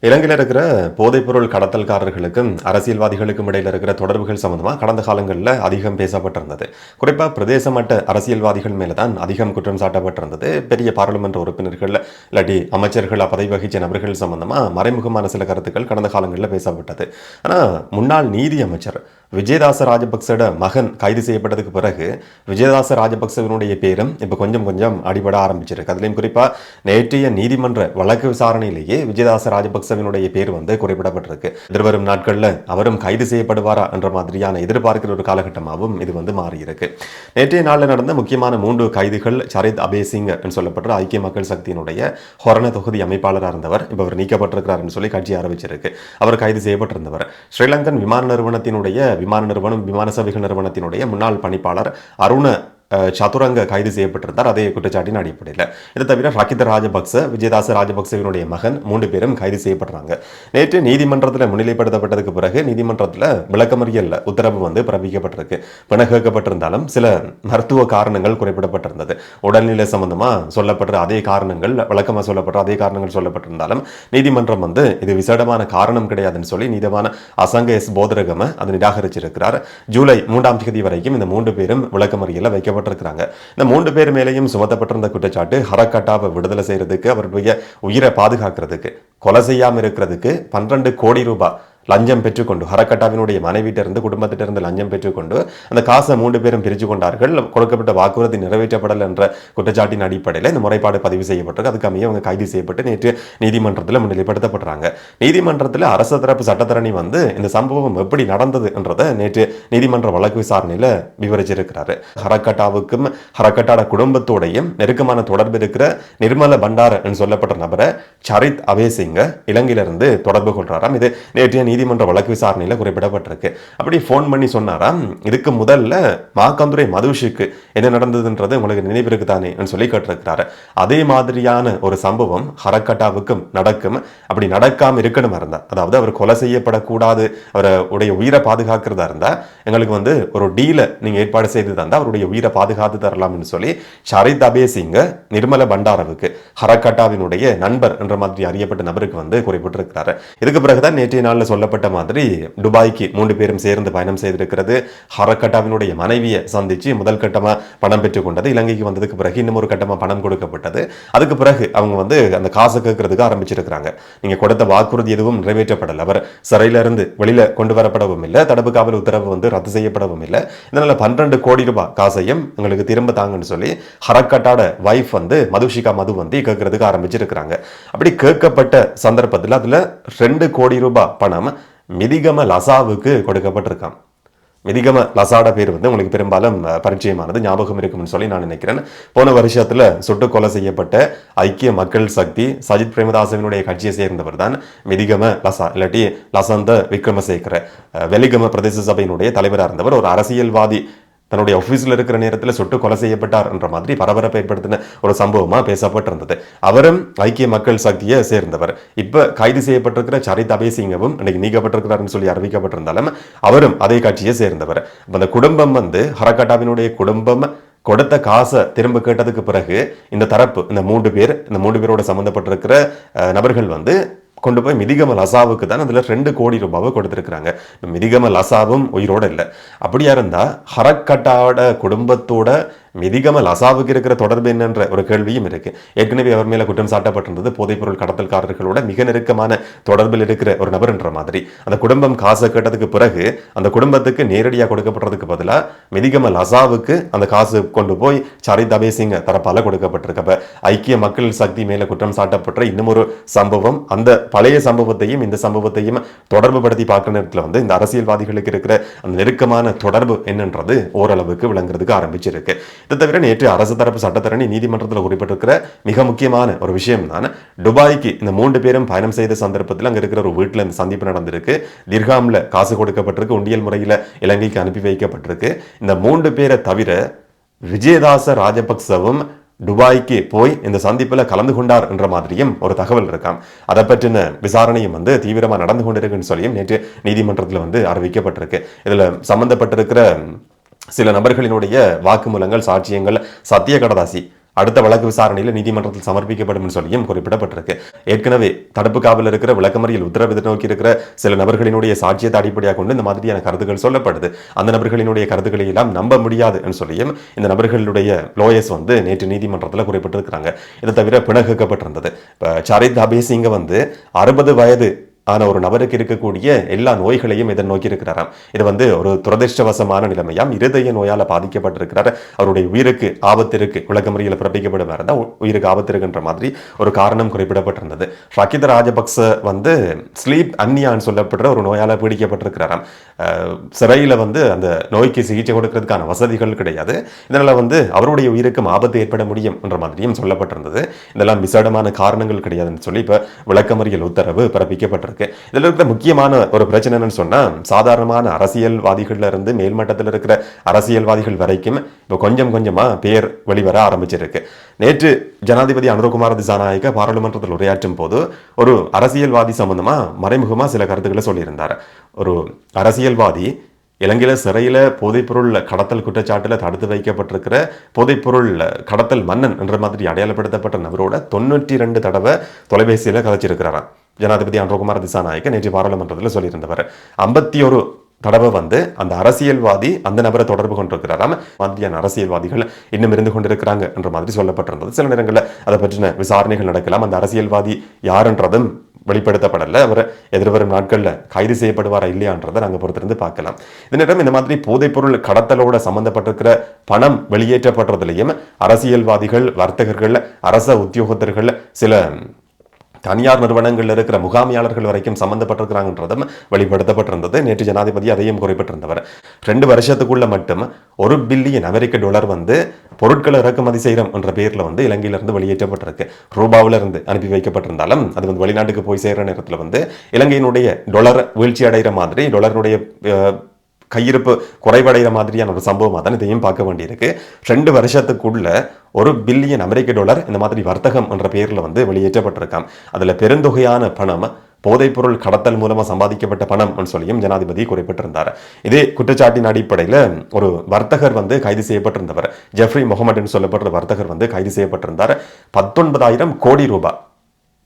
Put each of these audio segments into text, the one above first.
இலங்கையில் இருக்கிற போதைப்பொருள் கடத்தல்காரர்களுக்கும் அரசியல்வாதிகளுக்கும் இடையில் இருக்கிற தொடர்புகள் சம்பந்தமாக கடந்த காலங்களில் அதிகம் பேசப்பட்டிருந்தது. குறிப்பாக பிரதேச மட்ட அரசியல்வாதிகள் மேலே தான் அதிகம் குற்றம் சாட்டப்பட்டிருந்தது. பெரிய பாராளுமன்ற உறுப்பினர்கள் இல்லாட்டி அமைச்சர்கள் பதவி வகித்த நபர்கள் சம்பந்தமாக மறைமுகமான சில கருத்துக்கள் கடந்த காலங்களில் பேசப்பட்டது. ஆனால் முன்னாள் நீதி அமைச்சர் விஜயதாச ராஜபக்சோட மகன் கைது செய்யப்பட்டதுக்கு பிறகு விஜயதாச ராஜபக்சவினுடைய பேரும் இப்போ கொஞ்சம் கொஞ்சம் அடிபட ஆரம்பிச்சிருக்கு. அதுலேயும் குறிப்பாக நேற்றைய நீதிமன்ற வழக்கு விசாரணையிலேயே விஜயதாச ராஜபக்சவினுடைய பேர் குறிப்பிடப்பட்டிருக்கு. எதிர்வரும் நாட்களில் அவரும் கைது செய்யப்படுவாரா என்ற மாதிரியான எதிர்பார்க்கிற ஒரு காலகட்டமாகவும் இது மாறியிருக்கு. நேற்றைய நாளில் நடந்த முக்கியமான 3 கைதுகள் சரித் அபேசிங் என்று சொல்லப்படுற ஐக்கிய மக்கள் சக்தியினுடைய ஹொரண தொகுதி அமைப்பாளராக இருந்தவர். இப்போ அவர் நீக்கப்பட்டிருக்கிறார் என்று சொல்லி கட்சி ஆரம்பிச்சிருக்கு. அவர் கைது செய்யப்பட்டிருந்தவர் ஸ்ரீலங்கன் விமான நிறுவனத்தினுடைய விமான சேவைகள் நிறுவனத்தினுடைய முன்னாள் பணிப்பாளர் அருண சதுரங்க கைது செய்யப்பட்டிருந்தார். அதே குற்றச்சாட்டின் அடிப்படையில். இதை தவிர ரகித ராஜபக்ச, விஜயதாச ராஜபக்சவினுடைய மகன் 3 பேரும் கைது செய்யப்படுறாங்க. நேற்று நீதிமன்றத்தில் முன்னிலைப்படுத்தப்பட்டதுக்கு பிறகு நீதிமன்றத்தில் விளக்கமறியல் உத்தரவு பிறப்பிக்கப்பட்டிருக்கு. பிணை கேட்கப்பட்டிருந்தாலும் சில மருத்துவ காரணங்கள் குறிப்பிடப்பட்டிருந்தது. உடல்நிலை சம்பந்தமாக சொல்லப்படுற அதே காரணங்கள், வழக்கமாக சொல்லப்படுற அதே காரணங்கள் சொல்லப்பட்டிருந்தாலும் நீதிமன்றம் இது விசேடமான காரணம் கிடையாதுன்னு சொல்லி நீதிவான அசங்க எஸ் போதரகம அதை நிராகரிச்சிருக்கிறார். ஜூலை 3ஆம் தேதி வரைக்கும் இந்த 3 பேரும் விளக்கமறியல வைக்கப்பட்டிருக்கிறாங்க. இந்த 3 பேர் மேலேயும் சுமத்தப்பட்டிருந்த குற்றச்சாட்டு ஹரக்கட்டாவை விடுதலை செய்யறதுக்கு, அவருடைய உயிரை பாதுகாக்கிறதுக்கு, கொலை செய்யாமல் இருக்கிறதுக்கு 12 கோடி ரூபாய் லஞ்சம் பெற்றுக்கொண்டு ஹரக்கட்டாவினுடைய மனைவிட்டிருந்து குடும்பத்திட்டிருந்து லஞ்சம் பெற்றுக்கொண்டு அந்த காசை 3 பேரும் பிரித்து கொண்டார்கள். கொடுக்கப்பட்ட வாக்குறுதி நிறைவேற்றப்படல் என்ற குற்றச்சாட்டின் அடிப்படையில் இந்த முறைப்பாடு பதிவு செய்யப்பட்டிருக்கு. அதுக்கு அவங்க கைது செய்யப்பட்டு நேற்று நீதிமன்றத்தில் முன்னிலைப்படுத்தப்படுறாங்க. நீதிமன்றத்தில் அரசு தரப்பு சட்டத்தரணி இந்த சம்பவம் எப்படி நடந்தது என்றதை நேற்று நீதிமன்ற வழக்கு விசாரணையில் விவரிச்சிருக்கிறாரு. ஹரக்கட்டாவுக்கும் ஹரக்கட்டாட குடும்பத்தோடையும் நெருக்கமான தொடர்பு இருக்கிற நிர்மல பண்டார என்று சொல்லப்பட்ட நபரை சரித் அபேசிங்க இலங்கையிலிருந்து தொடர்பு கொள்றாராம். இது நேற்றைய நீதிமன்ற வழக்கு விசாரணையில் குறிப்பிடப்பட்டிருக்கு. அப்படி போன் பண்ணி சொன்னாராம், இதுக்கு முதல்ல மாக்கந்துரை மதுஷுக்கு என்ன நடந்ததுன்றது உங்களுக்கு நினைவிற்கு தானே சொல்லி கேட்டிருக்கிறாரு. அதே மாதிரியான ஒரு சம்பவம் ஹரக்கட்டாவுக்கும் நடக்கும். அப்படி நடக்காம இருக்கணும் இருந்தா, அதாவது அவர் கொலை செய்யப்படக்கூடாது, அவருடைய உயிரை பாதுகாக்கிறதா இருந்தா எங்களுக்கு ஒரு டீலை நீங்க ஏற்பாடு செய்து தந்தா அவருடைய உயிரை பாதுகாத்து தரலாம்னு சொல்லி சரித் அபேசிங்க நிர்மல பண்டாரவுக்கு ஹரக்கட்டாவினுடைய நண்பர் என்ற மாதிரி அறியப்பட்ட நபருக்கு குறிப்பிட்டிருக்கிறாரு. இதுக்கு பிறகுதான் நேற்றைய நாளில் சொல்லப்பட்ட மாதிரி துபாய்க்கு 3 பேரும் சேர்ந்து பயணம் செய்திருக்கிறது. ஹரக்கட்டாவினுடைய மனைவியை சந்திச்சு முதல் கட்டமா பணம் பெற்றுக் கொண்டது. இலங்கைக்கு வந்ததுக்கு பிறகு இன்னும் ஒரு கட்டமா பணம் கொடுக்கப்பட்டது. அதுக்கு பிறகு அவங்க அந்த காசு கேட்கறதுக்கு ஆரம்பிச்சிருக்கிறாங்க. நீங்க கொடுத்த வாக்குறுதி எதுவும் நிறைவேற்றப்படல, அவர் சிறையிலிருந்து வெளியில கொண்டு வரப்படவும் இல்லை, தடுப்பு காவல் உத்தரவு ரத்து செய்யப்படவும் இல்லை. இதனால 12 கோடி ரூபாய் காசையும் எங்களுக்கு திரும்ப தாங்கன்னு சொல்லி ஹரக்கட்டாட வைஃப் மதுஷிகா மது கேட்கறதுக்கு ஆரம்பிச்சிருக்கிறாங்க. அப்படி கேட்கப்பட்ட சந்தர்ப்பத்தில் அதுல 2 கோடி ரூபாய் பணம் மிதிகம லசாவுக்கு கொடுக்கப்பட்டிருக்கான். மிதிகம லசாட பேர் உங்களுக்கு பெரும்பாலும் பரிச்சயமானது, ஞாபகம் இருக்கும்னு சொல்லி நான் நினைக்கிறேன். போன வருஷத்துல சுட்டுக் கொலை செய்யப்பட்ட ஐக்கிய மக்கள் சக்தி சஜித் பிரேமதாசவினுடைய கட்சியை சேர்ந்தவர் தான் மிதிகம லசா, இல்லாட்டி லசந்த விக்ரமசேகர. வெலிகம பிரதேச சபையினுடைய தலைவராக இருந்தவர். ஒரு அரசியல்வாதி தன்னுடைய ஆபீஸ்ல இருக்கிற நேரத்தில் சுட்டு கொலை செய்யப்பட்டார் என்ற மாதிரி பரபரப்பை ஏற்படுத்தின ஒரு சம்பவமா பேசப்பட்டிருந்தது. அவரும் ஐக்கிய மக்கள் சக்தியை சேர்ந்தவர். இப்ப கைது செய்யப்பட்டிருக்கிற சரித் அபேசிங்கவும் இன்னைக்கு நீக்கப்பட்டிருக்கிறார்னு சொல்லி அறிவிக்கப்பட்டிருந்தாலும் அவரும் அதே கட்சியை சேர்ந்தவர். அந்த குடும்பம் ஹரக்கட்டாவினுடைய குடும்பம் கொடுத்த காசை திரும்ப கேட்டதுக்கு பிறகு இந்த தரப்பு இந்த 3 பேரோட சம்பந்தப்பட்டிருக்கிற நபர்கள் கொண்டு போய் மிதிகம லசாவுக்கு தான் அதுல 2 கோடி ரூபாவை கொடுத்திருக்கிறாங்க. மிதிகம லசாவும் உயிரோட இல்லை. அப்படியா இருந்தா ஹரக்கட்டாவோட குடும்பத்தோட மிதிகம லசாவுக்கு இருக்கிற தொடர்பு என்னன்ற ஒரு கேள்வியும் இருக்கு. ஏற்கனவே அவர் மேல குற்றம் சாட்டப்பட்டிருந்தது போதைப்பொருள் கடத்தல்காரர்களோட மிக நெருக்கமான தொடர்பில் இருக்கிற ஒரு நபர் என்ற மாதிரி. அந்த குடும்பம் காசை கேட்டதுக்கு பிறகு அந்த குடும்பத்துக்கு நேரடியாக கொடுக்கப்படுறதுக்கு பதிலாக மிதிகம லசாவுக்கு அந்த காசு கொண்டு போய் சரித் அபேசிங் தரப்பால கொடுக்கப்பட்டிருக்க. ஐக்கிய மக்கள் சக்தி மேல குற்றம் சாட்டப்பட்ட இன்னும் ஒரு சம்பவம், அந்த பழைய சம்பவத்தையும் இந்த சம்பவத்தையும் தொடர்பு படுத்தி பார்க்கிற நேரத்தில் இந்த அரசியல்வாதிகளுக்கு இருக்கிற அந்த நெருக்கமான தொடர்பு என்னன்றது ஓரளவுக்கு விளங்குறதுக்கு ஆரம்பிச்சிருக்கு. இதை தவிர நேற்று அரசு தரப்பு சட்டத்தரணி நீதிமன்றத்தில் குறிப்பிட்டிருக்கிற மிக முக்கியமான ஒரு விஷயம் தான், துபாய்க்கு இந்த 3 பேரும் பயணம் செய்த சந்தர்ப்பத்தில் அங்க இருக்கிற ஒரு வீட்டில் இந்த சந்திப்பு நடந்திருக்கு. திர்ஹாம்ல காசு கொடுக்கப்பட்டிருக்கு, உண்டியல் முறையில் இலங்கைக்கு அனுப்பி வைக்கப்பட்டிருக்கு. இந்த 3 பேரை தவிர விஜயதாச ராஜபக்சவும் துபாய்க்கு போய் இந்த சந்திப்பில் கலந்து கொண்டார் என்ற மாதிரியும் ஒரு தகவல் இருக்காம். அதை பற்றின விசாரணையும் தீவிரமா நடந்து கொண்டிருக்குன்னு சொல்லியும் நேற்று நீதிமன்றத்தில் அறிவிக்கப்பட்டிருக்கு. இதுல சம்பந்தப்பட்டிருக்கிற சில நபர்களினுடைய வாக்குமூலங்கள், சாட்சியங்கள், சத்திய கடதாசி அடுத்த வழக்கு விசாரணையில் நீதிமன்றத்தில் சமர்ப்பிக்கப்படும் சொல்லியும் குறிப்பிடப்பட்டிருக்கு. ஏற்கனவே தடுப்பு காவலில் இருக்கிற விளக்கமறியல் உத்தரவு நோக்கி இருக்கிற சில நபர்களினுடைய சாட்சியத்தை அடிப்படையாக கொண்டு இந்த மாதிரியான கருத்துக்கள் சொல்லப்படுது. அந்த நபர்களினுடைய கருத்துக்களை எல்லாம் நம்ப முடியாது சொல்லியும் இந்த நபர்களுடைய லோயர்ஸ் வந்து நேற்று நீதிமன்றத்தில் குறிப்பிட்டிருக்கிறாங்க. இதை தவிர பிணக்குக்கப்பட்டிருந்தது. சரித் அபேசிங்க வந்து 60 வயது ஆன ஒரு நபருக்கு இருக்கக்கூடிய எல்லா நோய்களையும் இதை நோக்கி இருக்கிறாராம். இது வந்து ஒரு துரதிருஷ்டவசமான நிலைமையாம். இருதய நோயால பாதிக்கப்பட்டிருக்கிறார். அவருடைய உயிருக்கு ஆபத்து இருக்கு, விளக்கமறியல பிறப்பிக்கப்படுவார் தான் உயிருக்கு ஆபத்து இருக்குன்ற மாதிரி ஒரு காரணம் குறிப்பிடப்பட்டிருந்தது. ஷகித ராஜபக்ச வந்து ஸ்லீப் அன்னியான்னு சொல்லப்படுற ஒரு நோயால பீடிக்கப்பட்டிருக்கிறாராம். சிறையில வந்து அந்த நோய்க்கு சிகிச்சை கொடுக்கறதுக்கான வசதிகள் கிடையாது. இதனால வந்து அவருடைய உயிருக்கும் ஆபத்து ஏற்பட முடியும் என்ற மாதிரியும் சொல்லப்பட்டிருந்தது. இதெல்லாம் விசேடமான காரணங்கள் கிடையாதுன்னு சொல்லி இப்ப விளக்கமறியல் உத்தரவு பிறப்பிக்கப்பட்டிருக்கு. இதுல இருக்கிற முக்கியமான ஒரு பிரச்சனைன்னு சொன்னா, சாதாரணமான அரசியல்வாதிகள்ல இருந்து மேல்மட்டத்தில் இருக்கிற அரசியல்வாதிகள் வரைக்கும் இப்போ கொஞ்சம் கொஞ்சமா பேர் வெளிவர ஆரம்பிச்சிருக்கு. நேற்று ஜனாதிபதி அனுரகுமார திசாநாயக்க பாராளுமன்றத்தில் உரையாற்றும் போது ஒரு அரசியல்வாதி சம்பந்தமா மறைமுகமா சில கருத்துக்களை சொல்லியிருந்தார். ஒரு அரசியல்வாதி இலங்கையில சிறையில போதைப்பொருள் கடத்தல் குற்றச்சாட்டில் தடுத்து வைக்கப்பட்டிருக்கிற போதைப்பொருள் கடத்தல் மன்னன் என்ற மாதிரி அடையாளப்படுத்தப்பட்ட நபரோட 92 தடவை தொலைபேசியில கதைச்சிருக்கிறாராம். ஜனாதிபதி அனுரகுமார திசாநாயக்க நேற்று பாராளுமன்றத்தில் சொல்லியிருந்தவர். 51 தடவை வந்து அந்த அரசியல்வாதி அந்த நபரை தொடர்பு கொண்டிருக்கிறாராம். மாதிரியான அரசியல்வாதிகள் இன்னும் இருந்து கொண்டிருக்கிறாங்க என்ற மாதிரி சொல்லப்பட்டிருந்தது. சில நேரங்களில் அதை பற்றின விசாரணைகள் நடக்கலாம். அந்த அரசியல்வாதி யாருன்றதும் வெளிப்படுத்தப்படல. அவர் எதிர்வரும் நாட்களில் கைது செய்யப்படுவாரா இல்லையான்றதை நாங்கள் பொறுத்திருந்து பார்க்கலாம். இதனிடம் இந்த மாதிரி போதைப்பொருள் கடத்தலோட சம்பந்தப்பட்டிருக்கிற பணம் வெளியேற்றப்படுறதுலையும் அரசியல்வாதிகள், வர்த்தகர்கள், அரச உத்தியோகத்தர்கள், சில தனியார் நிறுவனங்கள் இருக்கிற முகாமியாளர்கள் வரைக்கும் சம்பந்தப்பட்டிருக்கிறாங்கன்றதும் வெளிப்படுத்தப்பட்டிருந்தது. நேற்று ஜனாதிபதி அதையும் குறிப்பிட்டிருந்தவர். 2 வருஷத்துக்குள்ள மட்டும் $1 பில்லியன் அமெரிக்க வந்து பொருட்களை இறக்குமதி செய்கிறோம் என்ற பேர்ல வந்து இலங்கையிலிருந்து வெளியேற்றப்பட்டிருக்கு. ரூபாவில இருந்து அனுப்பி வைக்கப்பட்டிருந்தாலும் அது வந்து வெளிநாட்டுக்கு போய் சேர்ற நேரத்தில் வந்து இலங்கையினுடைய டாலர் வீழ்ச்சி அடைகிற மாதிரி, டாலருடைய கையிருப்பு குறைவடைகிற மாதிரியான ஒரு சம்பவமாக தான் இதையும் பார்க்க வேண்டியிருக்கு. 2 வருஷத்துக்குள்ள $1 பில்லியன் அமெரிக்க இந்த மாதிரி வர்த்தகம் என்ற பெயரில் வந்து வெளியேற்றப்பட்டிருக்காம். அதுல பெருந்தொகையான பணம் போதைப்பொருள் கடத்தல் மூலமா சம்பாதிக்கப்பட்ட பணம் சொல்லியும் ஜனாதிபதி குறிப்பிட்டிருந்தார். இதே குற்றச்சாட்டின் அடிப்படையில் ஒரு வர்த்தகர் வந்து கைது செய்யப்பட்டிருந்தவர். ஜெஃப்ரி முகமது சொல்லப்படுற வர்த்தகர் வந்து கைது செய்யப்பட்டிருந்தார். 19,000 கோடி ரூபாய்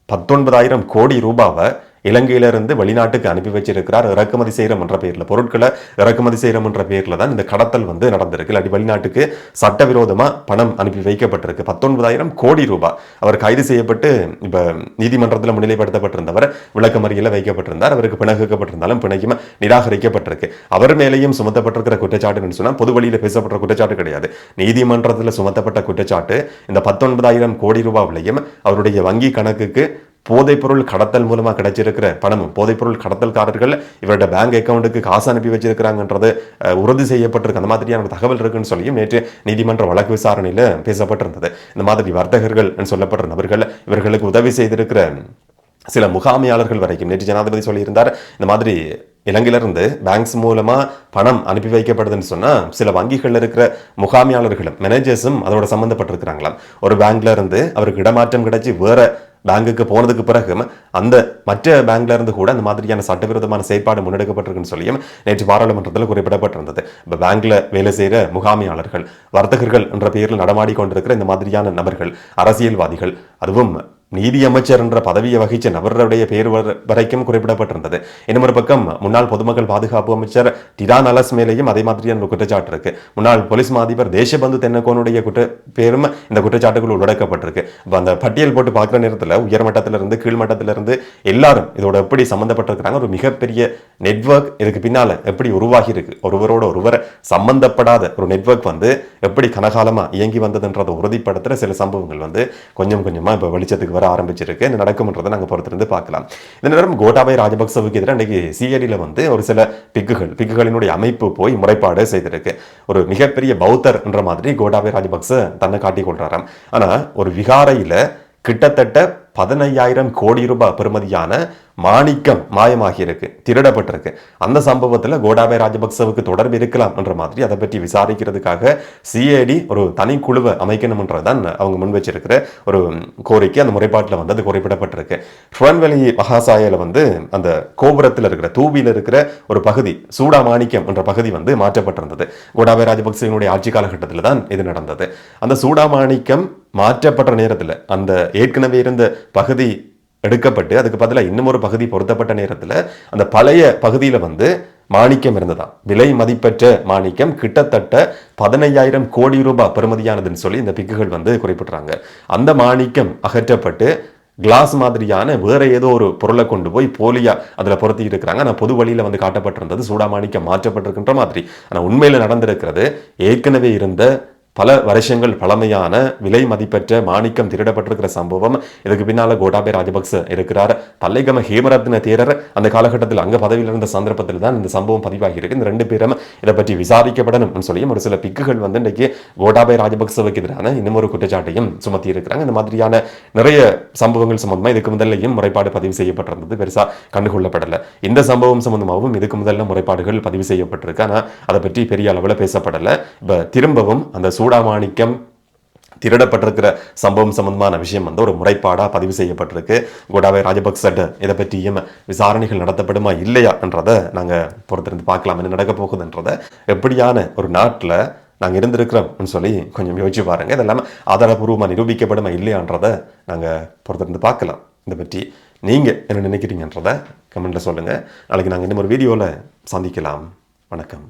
19,000 கோடி ரூபாவை இலங்கையிலிருந்து வெளிநாட்டுக்கு அனுப்பி வச்சிருக்கிறார். இறக்குமதி செய்யறோம் என்ற பேர்ல, பொருட்களை இறக்குமதி செய்யறோம் என்ற பேர்ல தான் இந்த கடத்தல் வந்து நடந்திருக்கு. இல்லாட்டி வெளிநாட்டுக்கு சட்டவிரோதமா பணம் அனுப்பி வைக்கப்பட்டிருக்கு. 19,000 கோடி ரூபாய். அவர் கைது செய்யப்பட்டு இப்ப நீதிமன்றத்தில் முன்னிலைப்படுத்தப்பட்டிருந்தவர் விளக்கமறியல வைக்கப்பட்டிருந்தார். அவருக்கு பிணக்கப்பட்டிருந்தாலும் பிணையும் நிராகரிக்கப்பட்டிருக்கு. அவர் மேலேயும் சுமத்தப்பட்டிருக்கிற குற்றச்சாட்டுன்னு சொன்னா பொது வழியில பேசப்பட்ட குற்றச்சாட்டு கிடையாது. நீதிமன்றத்தில் சுமத்தப்பட்ட குற்றச்சாட்டு இந்த 19,000 கோடி ரூபாவிலையும் அவருடைய வங்கி கணக்குக்கு போதைப்பொருள் கடத்தல் மூலமா கிடைச்சிருக்கிற பணமும், போதைப்பொருள் கடத்தல்காரர்கள் இவருடைய பேங்க் அக்கௌண்ட்டுக்கு காசு அனுப்பி வச்சிருக்கிறாங்கன்றது உறுதி செய்யப்பட்டிருக்கு. அந்த மாதிரியான தகவல் இருக்குன்னு சொல்லியும் நேற்று நீதிமன்ற வழக்கு விசாரணையில பேசப்பட்டிருந்தது. இந்த மாதிரி வர்த்தகர்கள் சொல்லப்படுற நபர்கள், இவர்களுக்கு உதவி செய்திருக்கிற சில முகாமையாளர்கள் வரைக்கும் நேற்று ஜனாதிபதி சொல்லியிருந்தார். இந்த மாதிரி இலங்கையிலிருந்து பேங்க்ஸ் மூலமா பணம் அனுப்பி வைக்கப்படுதுன்னு சொன்னா சில வங்கிகள் இருக்கிற முகாமையாளர்களும் மேனேஜர்ஸும் அதோட சம்பந்தப்பட்டிருக்கிறாங்களாம். ஒரு பேங்க்ல இருந்து அவருக்கு இடமாற்றம் கிடைச்சி வேற பேங்குக்கு போனதுக்கு பிறகு அந்த மற்ற பேங்க்ல இருந்து கூட அந்த மாதிரியான சட்டவிரோதமான செயற்பாடு முன்னெடுக்கப்பட்டிருக்குன்னு சொல்லியும் நேற்று பாராளுமன்றத்தில் குறிப்பிடப்பட்டிருந்தது. இப்போ பேங்க்ல வேலை செய்கிற முகாமையாளர்கள், வர்த்தகர்கள் என்ற பெயரில் நடமாடி கொண்டிருக்கிற இந்த மாதிரியான நபர்கள், அரசியல்வாதிகள், அதுவும் நீதி அமைச்சர் என்ற பதவியை வகிச்ச நபருடைய பெயர் வரைக்கும் குறிப்பிடப்பட்டிருந்தது. இன்னொரு பக்கம் முன்னாள் பொதுமக்கள் பாதுகாப்பு அமைச்சர் டிரான் அலஸ் மேலேயும் அதே மாதிரியான ஒரு குற்றச்சாட்டு இருக்கு. முன்னாள் போலீஸ் அதிபர் தேசபந்து தென்னகோனுடைய பேரும் இந்த குற்றச்சாட்டுகள் உள்ளடக்கப்பட்டிருக்கு. அந்த பட்டியல் போட்டு பார்க்குற நேரத்தில் உயர்மட்டத்திலிருந்து கீழ்மட்டத்திலிருந்து எல்லாரும் இதோட எப்படி சம்பந்தப்பட்டிருக்கிறாங்க. ஒரு மிகப்பெரிய நெட்வொர்க் இதுக்கு பின்னால எப்படி உருவாகி இருக்கு. ஒருவரோட ஒருவர் சம்பந்தப்படாத ஒரு நெட்வொர்க் வந்து எப்படி கனகாலமா இயங்கி வந்ததுன்றதை உறுதிப்படுத்துற சில சம்பவங்கள் வந்து கொஞ்சம் கொஞ்சமா இப்ப வெளிச்சத்துக்கு வர ஆரம்பிச்சிருக்கு. என்ன நடக்கும்ன்றதை நாங்கள் பொறுத்திருந்து பார்க்கலாம். இந்த நேரம் கோட்டாபய ராஜபக்சவுக்கு எதிராக இன்னைக்கு சிஐடியில் வந்து ஒரு சில பிக்குகளினுடைய அமைப்பு போய் முறைப்பாடு செய்திருக்கு. ஒரு மிகப்பெரிய பௌத்தர் என்ற மாதிரி கோட்டாபய ராஜபக்ச தன்னை காட்டிக் கொள்றாராம். ஆனா ஒரு விகாரையில கிட்டத்தட்ட 15,000 கோடி ரூபாய் பெறுமதியான மாணிக்கம் மாயமாகி இருக்கு, திருடப்பட்டிருக்கு. அந்த சம்பவத்தில் கோட்டாபய ராஜபக்சவுக்கு தொடர்பு இருக்கலாம் என்ற மாதிரி அதை பற்றி விசாரிக்கிறதுக்காக சிஐடி ஒரு தனி குழுவை அமைக்கணும்ன்றதான் அவங்க முன் வச்சிருக்கிற ஒரு கோரிக்கை. அந்த முறைப்பாட்டில் வந்து அது குறிப்பிடப்பட்டிருக்கு. ருவன்வெளி மகாசாயில வந்து அந்த கோபுரத்தில் இருக்கிற தூபியில் இருக்கிற ஒரு பகுதி சூடாமாணிக்கம் என்ற பகுதி வந்து மாற்றப்பட்டிருந்தது. கோட்டாபய ராஜபக்சவினுடைய ஆட்சி காலகட்டத்தில் தான் இது நடந்தது. அந்த சூடாமாணிக்கம் மாற்றப்பட்ட நேரத்தில் அந்த ஏற்கனவே இருந்த பகுதி எடுக்கப்பட்டு அதுக்கு பதிலாக இன்னும் ஒரு பகுதி பொருத்தப்பட்ட நேரத்தில் அந்த பழைய பகுதியில் வந்து மாணிக்கம் இருந்ததாம். விலை மதிப்பெற்ற மாணிக்கம் கிட்டத்தட்ட 15,000 கோடி ரூபாய் பெறுமதியானதுன்னு சொல்லி இந்த பிக்குகள் வந்து குறிப்பிட்றாங்க. அந்த மாணிக்கம் அகற்றப்பட்டு கிளாஸ் மாதிரியான வேற ஏதோ ஒரு பொருளை கொண்டு போய் போலியா அதில் பொருத்தி இருக்கிறாங்க. ஆனால் பொது வழியில் வந்து காட்டப்பட்டிருந்தது சூடாமாணிக்கம் மாற்றப்பட்டிருக்கின்ற மாதிரி. ஆனால் உண்மையில் நடந்திருக்கிறது ஏற்கனவே இருந்த பல வருஷங்கள் பழமையான விலை மதிப்பெற்ற மாணிக்கம் திருடப்பட்டிருக்கிற சம்பவம். இதுக்கு பின்னால கோட்டாபய ராஜபக்ச இருக்கிறார். பல்லைகம ஹேமரத்ன தேரர் அந்த காலகட்டத்தில் அங்க பதவியில் இருந்த சந்தர்ப்பத்தில் தான் இந்த சம்பவம் பதிவாகி இருக்கு. இந்த ரெண்டு பேரும் இதை பற்றி விசாரிக்கப்படணும் சொல்லியும் ஒரு சில பிக்குகள் வந்து இன்றைக்கு கோட்டாபய ராஜபக்சவுக்கு எதிரான இன்னும் ஒரு குற்றச்சாட்டையும் சுமத்தி இருக்கிறாங்க. இந்த மாதிரியான நிறைய சம்பவங்கள் சம்பந்தமா இதுக்கு முதல்லையும் முறைப்பாடு பதிவு செய்யப்பட்டிருந்தது, பெருசா கண்டுகொள்ளப்படலை. இந்த சம்பவம் சம்பந்தமாகவும் இதுக்கு முதல்ல முறைப்பாடுகள் பதிவு செய்யப்பட்டிருக்கு. ஆனா அதை பற்றி பெரிய அளவில் பேசப்படலை. இப்ப திரும்பவும் அந்த சூடாமாணிக்கம் திருடப்பட்டிருக்கிற சம்பவம் சம்பந்தமான விஷயம் வந்து ஒரு முறைப்பாடாக பதிவு செய்யப்பட்டிருக்கு. கோட்டாபய ராஜபக்ச இதை பற்றியும் விசாரணைகள் நடத்தப்படுமா இல்லையா என்றதை நாங்கள் பொறுத்திருந்து பார்க்கலாம். என்ன நடக்க போகுதுன்றதை, எப்படியான ஒரு நாட்டில் நாங்கள் இருந்திருக்கிறோம்னு சொல்லி கொஞ்சம் யோசிச்சு பாருங்க. இதெல்லாம் ஆதாரபூர்வமாக நிரூபிக்கப்படுமா இல்லையான்றதை நாங்கள் பொறுத்திருந்து பார்க்கலாம். இதை பற்றி நீங்கள் என்ன நினைக்கிறீங்கன்றதை கமெண்ட்டில் சொல்லுங்கள். நாளைக்கு நாங்கள் இன்னும் ஒரு வீடியோவில் சந்திக்கலாம். வணக்கம்.